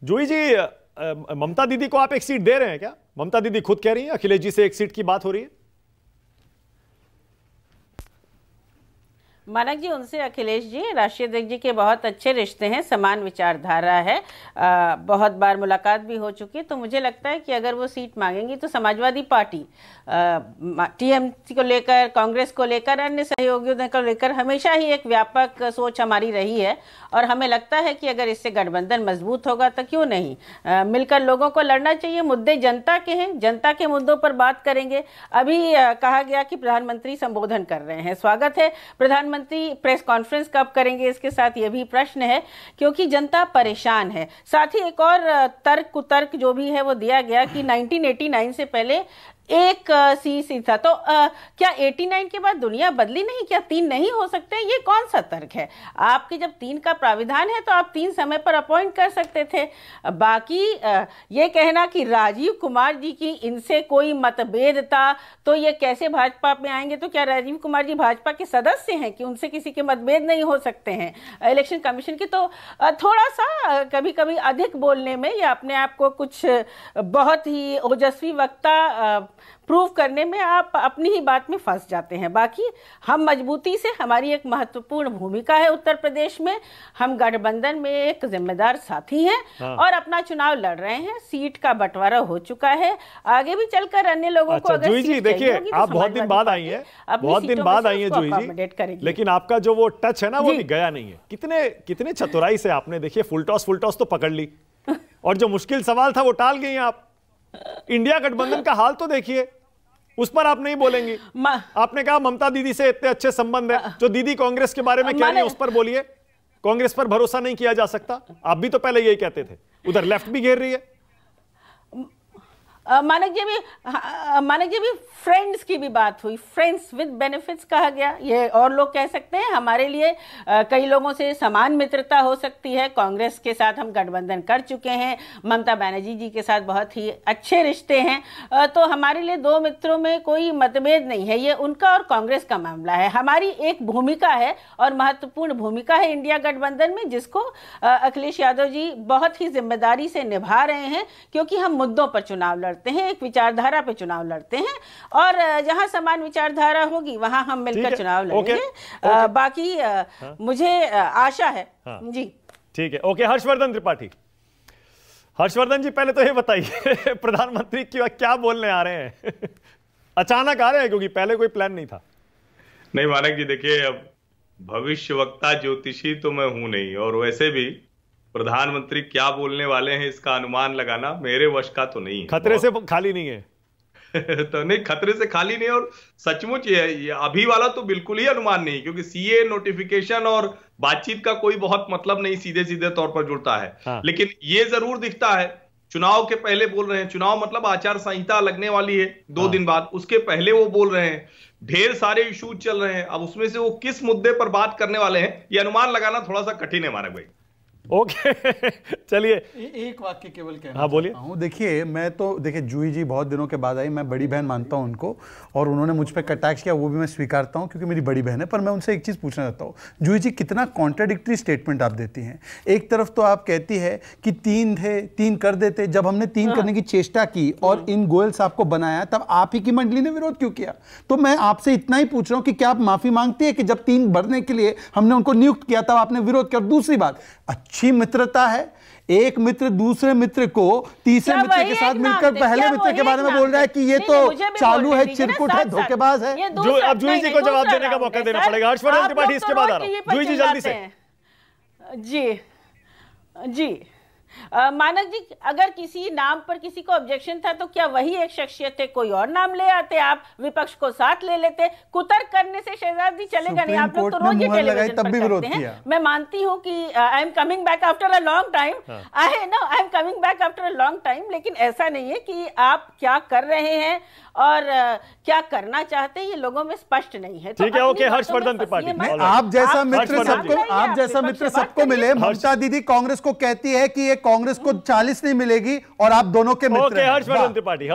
जूही जी, ममता दीदी को आप एक सीट दे रहे हैं क्या? ममता दीदी खुद कह रही हैं अखिलेश जी से एक सीट की बात हो रही है। मानक जी, उनसे अखिलेश जी राष्ट्रीय अध्यक्ष जी के बहुत अच्छे रिश्ते हैं, समान विचारधारा है, बहुत बार मुलाकात भी हो चुकी है। तो मुझे लगता है कि अगर वो सीट मांगेंगी तो समाजवादी पार्टी टीएमसी को लेकर, कांग्रेस को लेकर, अन्य सहयोगियों को लेकर हमेशा ही एक व्यापक सोच हमारी रही है। और हमें लगता है कि अगर इससे गठबंधन मजबूत होगा तो क्यों नहीं मिलकर लोगों को लड़ना चाहिए। मुद्दे जनता के हैं, जनता के मुद्दों पर बात करेंगे। अभी कहा गया कि प्रधानमंत्री संबोधन कर रहे हैं, स्वागत है। प्रधानमंत्री प्रेस कॉन्फ्रेंस कब करेंगे, इसके साथ यह भी प्रश्न है, क्योंकि जनता परेशान है। साथ ही एक और तर्क कुतर्क जो भी है वो दिया गया कि 1989 से पहले एक सी था, तो क्या 89 के बाद दुनिया बदली नहीं? क्या 3 नहीं हो सकते? ये कौन सा तर्क है? आपके जब 3 का प्राविधान है तो आप 3 समय पर अपॉइंट कर सकते थे। बाकी ये कहना कि राजीव कुमार जी की इनसे कोई मतभेद था तो ये कैसे भाजपा में आएंगे, तो क्या राजीव कुमार जी भाजपा के सदस्य हैं कि उनसे किसी के मतभेद नहीं हो सकते हैं इलेक्शन कमीशन की? तो थोड़ा सा कभी कभी अधिक बोलने में या अपने आप को कुछ बहुत ही ओजस्वी वक्ता प्रूव करने में आप अपनी ही बात में फंस जाते हैं। बाकी हम मजबूती से, हमारी एक महत्वपूर्ण भूमिका है उत्तर प्रदेश में, हम गठबंधन में एक जिम्मेदार साथी हैं। हाँ। और अपना चुनाव लड़ रहे हैं, सीट का बंटवारा हो चुका है, आगे भी चलकर अन्य लोगों को अगर जूही जी देखिए, आप बहुत दिन बाद आई हैं, बहुत दिन बाद आई हैं जूही जी, लेकिन आपका जो वो टच है ना वो भी गया नहीं है। कितने चतुराई से आपने देखिए फुल टॉस तो पकड़ ली और जो मुश्किल सवाल था वो टाल गई आप। इंडिया गठबंधन का हाल तो देखिए, उस पर आप नहीं बोलेंगी। आपने कहा ममता दीदी से इतने अच्छे संबंध है, जो दीदी कांग्रेस के बारे में कह रही है उस पर बोलिए। कांग्रेस पर भरोसा नहीं किया जा सकता, आप भी तो पहले यही कहते थे। उधर लेफ्ट भी घेर रही है। मानक जी भी फ्रेंड्स की भी बात हुई, फ्रेंड्स विद बेनिफिट्स कहा गया, ये और लोग कह सकते हैं। हमारे लिए कई लोगों से समान मित्रता हो सकती है। कांग्रेस के साथ हम गठबंधन कर चुके हैं, ममता बनर्जी जी के साथ बहुत ही अच्छे रिश्ते हैं, तो हमारे लिए दो मित्रों में कोई मतभेद नहीं है। ये उनका और कांग्रेस का मामला है। हमारी एक भूमिका है और महत्वपूर्ण भूमिका है इंडिया गठबंधन में, जिसको अखिलेश यादव जी बहुत ही जिम्मेदारी से निभा रहे हैं, क्योंकि हम मुद्दों पर चुनाव लड़ते हैं, एक विचारधारा पे चुनाव लड़ते हैं, और जहां समान विचारधारा होगी वहां हम मिलकर चुनाव लड़ेंगे। बाकी मुझे आशा है। जी ठीक है, ओके। हर्षवर्धन त्रिपाठी, हर्षवर्धन जी पहले तो ये बताइए प्रधानमंत्री क्या बोलने आ रहे हैं? अचानक आ रहे हैं, क्योंकि पहले कोई प्लान नहीं था। नहीं मानक जी, देखिए अब भविष्य वक्ता ज्योतिषी तो मैं हूं नहीं, और वैसे भी प्रधानमंत्री क्या बोलने वाले हैं इसका अनुमान लगाना मेरे वश का तो नहीं है। खतरे से खाली नहीं है। तो नहीं, खतरे से खाली नहीं, और सचमुच ये अभी वाला तो बिल्कुल ही अनुमान नहीं, क्योंकि सीए नोटिफिकेशन और बातचीत का कोई बहुत मतलब नहीं सीधे सीधे तौर पर जुड़ता है। हाँ। लेकिन ये जरूर दिखता है, चुनाव के पहले बोल रहे हैं, चुनाव मतलब आचार संहिता लगने वाली है 2 दिन बाद, उसके पहले वो बोल रहे हैं, ढेर सारे इशू चल रहे हैं। अब उसमें से वो किस मुद्दे पर बात करने वाले हैं, ये अनुमान लगाना थोड़ा सा कठिन है मानक भाई। ओके चलिए एक वाक्य केवल कहना बोलिए। देखिए मैं तो देखिए जूही जी बहुत दिनों के बाद आई, मैं बड़ी बहन मानता हूं उनको, और उन्होंने मुझ पर कटाक्ष किया वो भी मैं स्वीकारता हूं क्योंकि मेरी बड़ी बहन है। पर मैं उनसे एक चीज़ पूछना चाहता हूं, जूही जी कितना कॉन्ट्राडिक्टरी स्टेटमेंट आप देती हैं। एक तरफ तो आप कहती है कि 3 थे, 3 कर देते, जब हमने 3 करने की चेष्टा की और इन गोयल साहब को बनाया तब आप ही की मंडली ने विरोध क्यों किया? तो मैं आपसे इतना ही पूछ रहा हूं कि क्या आप माफी मांगती है कि जब 3 भरने के लिए हमने उनको नियुक्त किया तब आपने विरोध किया? और दूसरी बात, अच्छी मित्रता है, एक मित्र दूसरे मित्र को तीसरे मित्र के साथ मिलकर पहले मित्र के बारे में बोल रहा है कि ये तो चालू है, चिरकुट है, धोखेबाज है। जो अब जूही जी को जवाब देने का मौका देना पड़ेगा। हर्षवर्धन त्रिपाठी इसके बाद आ रहा हूं। जूही जी जल्दी से। जी मानक जी, अगर किसी नाम पर किसी को ऑब्जेक्शन था तो क्या वही एक शख्सियत थे, कोई और नाम ले आते, आप विपक्ष को साथ ले लेते? कुतर्क करने से शहजादी चलेगा नहीं। आप लोग तो रोज ही टेलीविजन पर करते हैं। मैं मानती हूं कि I am coming back after a long time, I am coming back after a long time, लेकिन ऐसा नहीं है कि आप क्या कर रहे हैं और क्या करना चाहते हैं ये लोगों में स्पष्ट नहीं है। ठीक है, ओके। हर्षवर्धन त्रिपाठी, आप जैसा मित्र सबको मिले। ममता दीदी कांग्रेस को कहती है कि ये कांग्रेस को 40 नहीं मिलेगी और आप दोनों के मित्र हैं। हर्षवर्धन त्रिपाठी